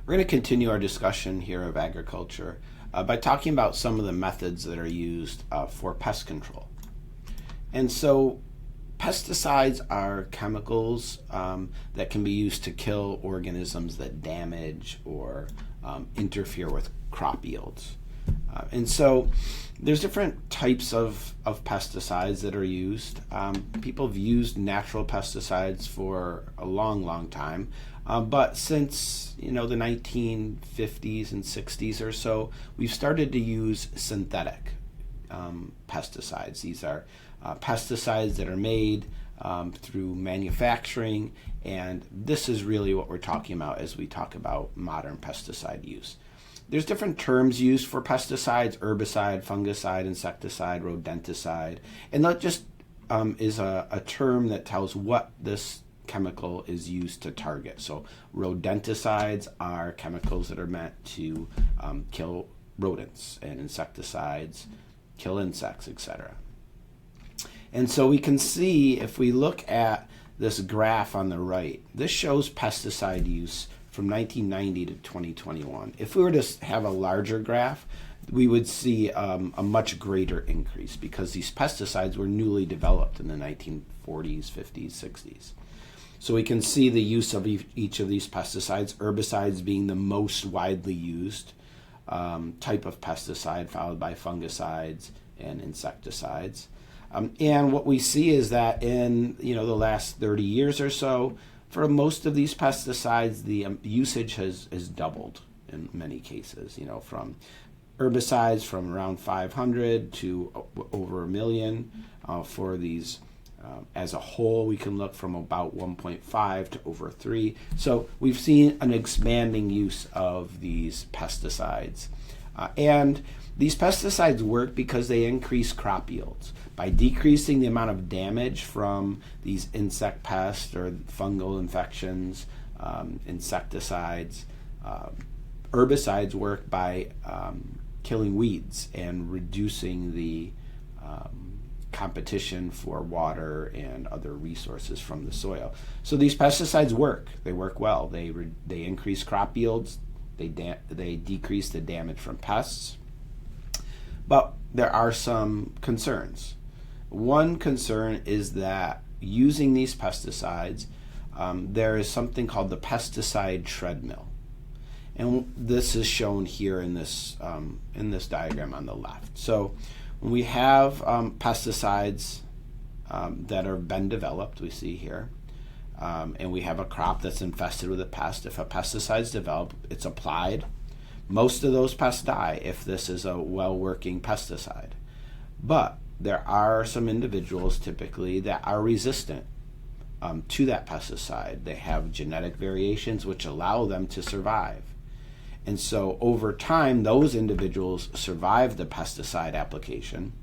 We're going to continue our discussion here of agriculture by talking about some of the methods that are used for pest control. And so pesticides are chemicals that can be used to kill organisms that damage or interfere with crop yields. And so there's different types of pesticides that are used. People have used natural pesticides for a long time, but since the 1950s and 60s or so, we've started to use synthetic pesticides. These are pesticides that are made through manufacturing, and this is really what we're talking about as we talk about modern pesticide use. There's different terms used for pesticides: herbicide, fungicide, insecticide, rodenticide, and that just is a term that tells what this chemical is used to target. So rodenticides are chemicals that are meant to kill rodents, and insecticides kill insects, etc. And so we can see, if we look at this graph on the right, this shows pesticide use from 1990 to 2021. If we were to have a larger graph, we would see a much greater increase because these pesticides were newly developed in the 1940s, 50s, 60s. So we can see the use of each of these pesticides, herbicides being the most widely used type of pesticide, followed by fungicides and insecticides. And what we see is that in the last 30 years or so, for most of these pesticides, the usage has doubled in many cases. From herbicides from around 500 to over 1 million. For these, as a whole, we can look from about 1.5 to over 3. So we've seen an expanding use of these pesticides. And these pesticides work because they increase crop yields. By decreasing the amount of damage from these insect pests or fungal infections, insecticides, herbicides work by killing weeds and reducing the competition for water and other resources from the soil. So these pesticides work. They work well. They increase crop yields. They decrease the damage from pests. But there are some concerns. One concern is that using these pesticides, there is something called the pesticide treadmill. And this is shown here in this diagram on the left. So when we have pesticides that have been developed, we see here, and we have a crop that's infested with a pest. If a pesticide is developed, it's applied. Most of those pests die if this is a well-working pesticide. But there are some individuals typically that are resistant to that pesticide. They have genetic variations which allow them to survive. And so over time, those individuals survive the pesticide application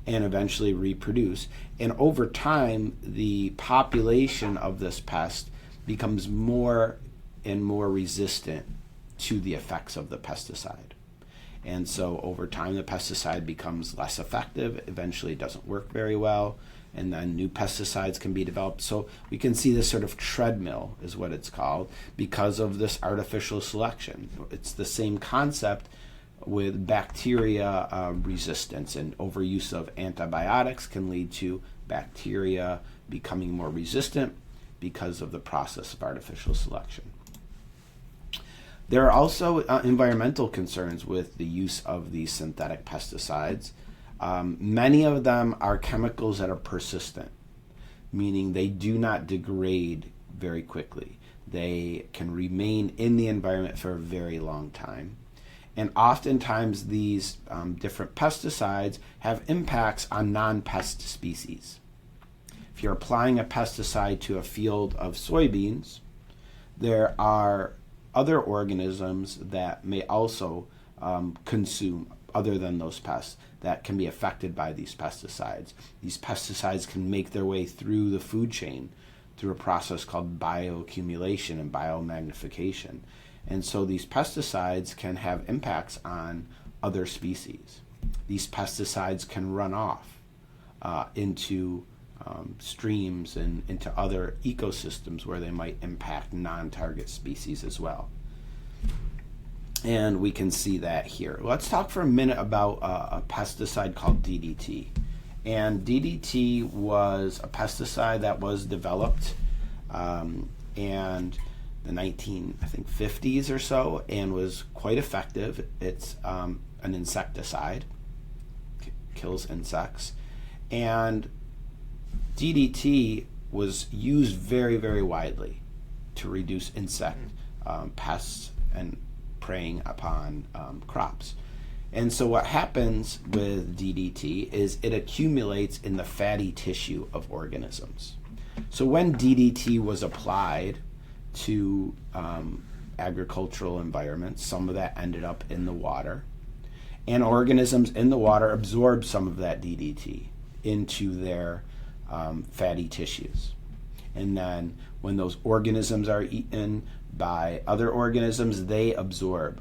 and eventually reproduce. And over time, the population of this pest becomes more and more resistant to the effects of the pesticide. And so over time, the pesticide becomes less effective. Eventually, it doesn't work very well. And then new pesticides can be developed. So we can see this sort of treadmill is what it's called because of this artificial selection. It's the same concept with bacteria resistance, and overuse of antibiotics can lead to bacteria becoming more resistant because of the process of artificial selection. There are also environmental concerns with the use of these synthetic pesticides. Many of them are chemicals that are persistent, meaning they do not degrade very quickly. They can remain in the environment for a very long time. And oftentimes these different pesticides have impacts on non-pest species. If you're applying a pesticide to a field of soybeans, there are other organisms that may also consume other than those pests that can be affected by these pesticides. These pesticides can make their way through the food chain through a process called bioaccumulation and biomagnification. And so these pesticides can have impacts on other species. These pesticides can run off into streams and into other ecosystems where they might impact non-target species as well. And we can see that here. Let's talk for a minute about a pesticide called DDT. And DDT was a pesticide that was developed and the 1950s or so, and was quite effective. It's an insecticide, kills insects, and DDT was used very, very widely to reduce insect pests and preying upon crops. And so what happens with DDT is it accumulates in the fatty tissue of organisms. So when DDT was applied to agricultural environments, some of that ended up in the water, and organisms in the water absorb some of that DDT into their fatty tissues. And then when those organisms are eaten by other organisms, they absorb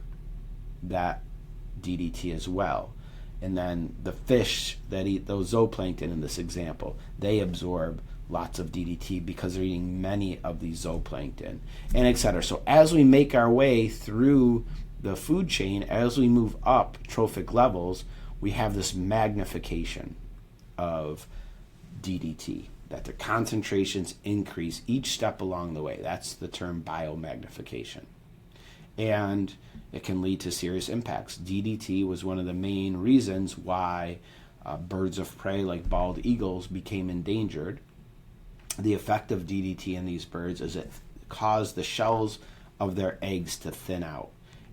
that DDT as well. And then the fish that eat those zooplankton in this example, they absorb lots of DDT because they're eating many of these zooplankton, and etc. So as we make our way through the food chain, as we move up trophic levels, we have this magnification of DDT, that the concentrations increase each step along the way. That's the term biomagnification. And it can lead to serious impacts. DDT was one of the main reasons why birds of prey like bald eagles became endangered. The effect of DDT in these birds is it caused the shells of their eggs to thin out,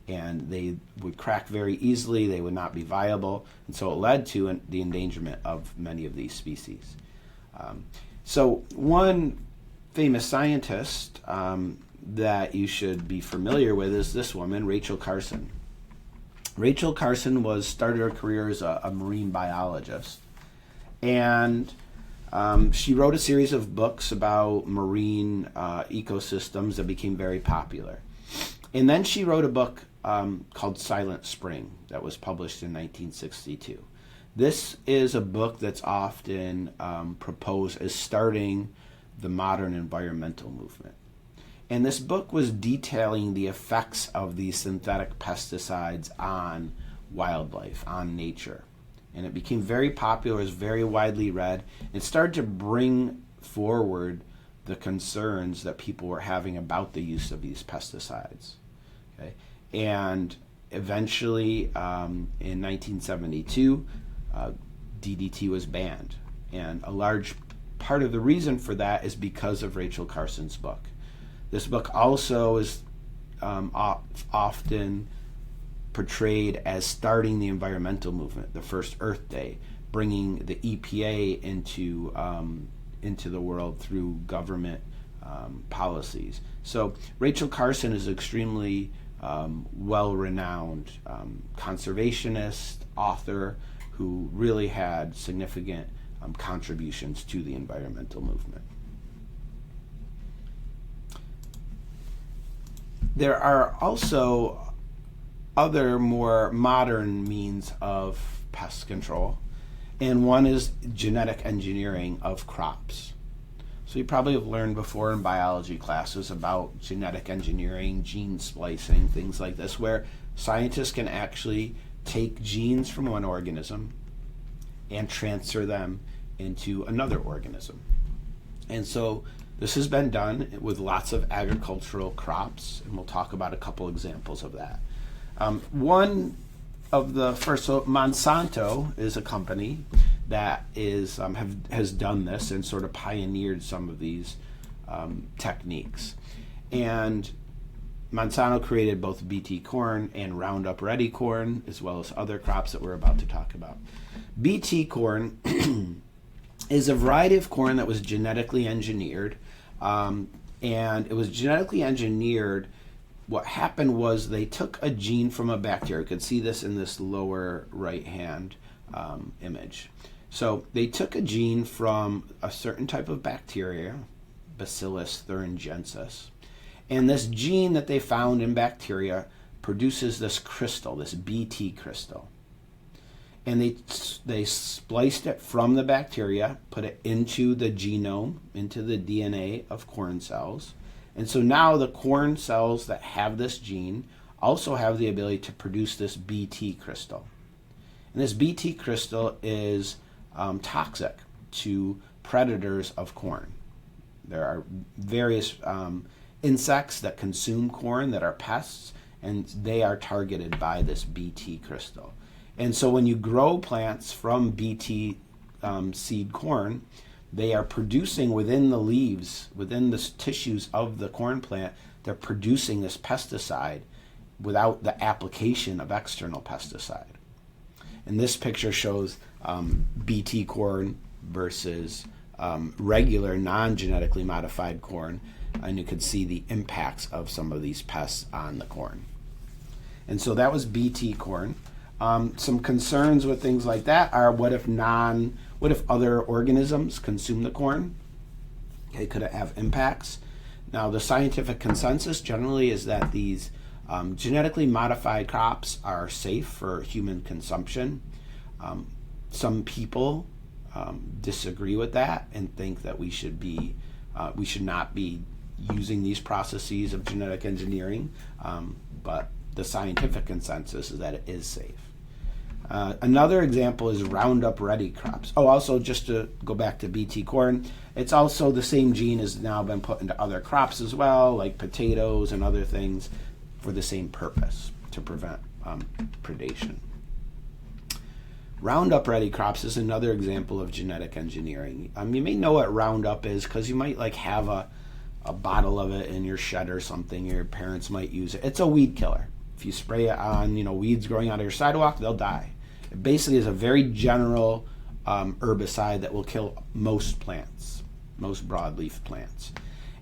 and they would crack very easily. They would not be viable, and so it led to the endangerment of many of these species. So one famous scientist that you should be familiar with is this woman, Rachel Carson. Rachel Carson started her career as a marine biologist, and she wrote a series of books about marine ecosystems that became very popular. And then she wrote a book called Silent Spring that was published in 1962. This is a book that's often proposed as starting the modern environmental movement. And this book was detailing the effects of these synthetic pesticides on wildlife, on nature. And it became very popular, it was very widely read. It started to bring forward the concerns that people were having about the use of these pesticides. Okay? And eventually, in 1972, DDT was banned. And a large part of the reason for that is because of Rachel Carson's book. This book also is often portrayed as starting the environmental movement, the first Earth Day, bringing the EPA into the world through government policies. So Rachel Carson is extremely well-renowned conservationist, author who really had significant contributions to the environmental movement. There are also other more modern means of pest control, and one is genetic engineering of crops. So you probably have learned before in biology classes about genetic engineering, gene splicing, things like this, where scientists can actually take genes from one organism and transfer them into another organism. And so this has been done with lots of agricultural crops, and we'll talk about a couple examples of that. One of the first, so Monsanto is a company that has done this and sort of pioneered some of these techniques. And Monsanto created both BT corn and Roundup Ready corn, as well as other crops that we're about to talk about. BT corn is a variety of corn that was genetically engineered, and it was genetically engineered. What happened was they took a gene from a bacteria. You can see this in this lower right-hand image. So they took a gene from a certain type of bacteria, Bacillus thuringiensis, and this gene that they found in bacteria produces this crystal, this BT crystal. And they spliced it from the bacteria, put it into the genome, into the DNA of corn cells. And so now the corn cells that have this gene also have the ability to produce this Bt crystal. And this Bt crystal is toxic to predators of corn. There are various insects that consume corn that are pests, and they are targeted by this Bt crystal. And so when you grow plants from Bt seed corn, they are producing within the leaves, within the tissues of the corn plant, they're producing this pesticide without the application of external pesticide. And this picture shows Bt corn versus regular non-genetically modified corn, and you can see the impacts of some of these pests on the corn. And so that was Bt corn. Some concerns with things like that are what if other organisms consume the corn? Okay, could it have impacts? Now, the scientific consensus generally is that these genetically modified crops are safe for human consumption. Some people disagree with that and think that we should not be using these processes of genetic engineering, but the scientific consensus is that it is safe. Another example is Roundup Ready crops. Oh, also just to go back to Bt corn, it's also the same gene has now been put into other crops as well, like potatoes and other things, for the same purpose, to prevent predation. Roundup Ready crops is another example of genetic engineering. You may know what Roundup is because you might have a bottle of it in your shed or something. Your parents might use it. It's a weed killer. If you spray it on weeds growing out of your sidewalk, they'll die. It basically is a very general herbicide that will kill most plants, most broadleaf plants.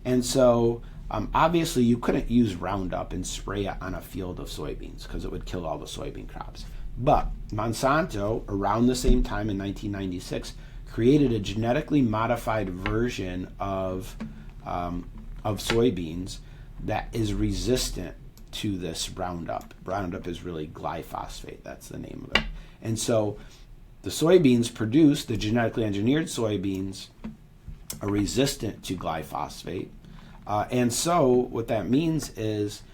And so obviously you couldn't use Roundup and spray it on a field of soybeans because it would kill all the soybean crops. But Monsanto, around the same time in 1996, created a genetically modified version of soybeans that is resistant to this Roundup. Roundup is really glyphosate. That's the name of it. And so the soybeans produced, the genetically engineered soybeans, are resistant to glyphosate. And so what that means is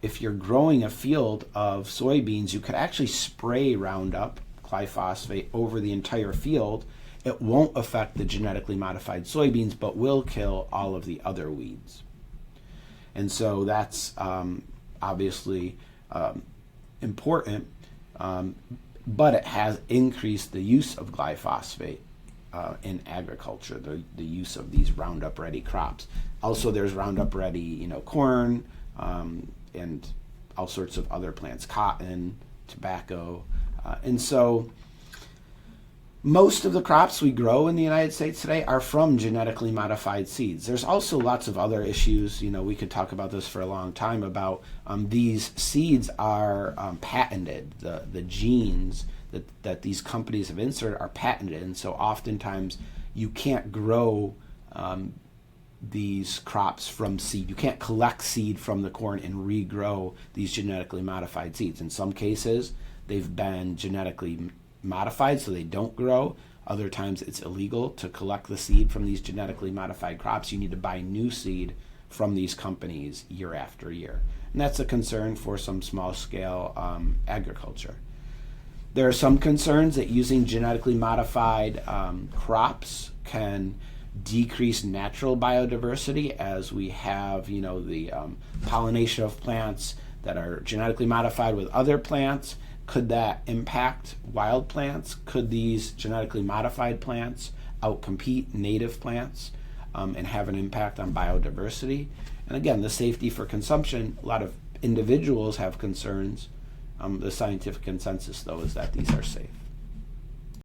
if you're growing a field of soybeans, you could actually spray Roundup, glyphosate, over the entire field. It won't affect the genetically modified soybeans, but will kill all of the other weeds. And so that's obviously important, but it has increased the use of glyphosate in agriculture, the use of these Roundup Ready crops. Also, there's Roundup Ready, corn, and all sorts of other plants, cotton, tobacco. And so most of the crops we grow in the United States today are from genetically modified seeds. There's also lots of other issues. We could talk about this for a long time about these seeds are patented. The genes that these companies have inserted are patented, and so oftentimes you can't grow these crops from seed. You can't collect seed from the corn and regrow these genetically modified seeds. In some cases, they've been genetically modified so they don't grow. Other times it's illegal to collect the seed from these genetically modified crops. You need to buy new seed from these companies year after year. And that's a concern for some small-scale agriculture. There are some concerns that using genetically modified crops can decrease natural biodiversity as we have, the pollination of plants that are genetically modified with other plants. Could that impact wild plants? Could these genetically modified plants outcompete native plants and have an impact on biodiversity? And again, the safety for consumption, a lot of individuals have concerns. The scientific consensus, though, is that these are safe.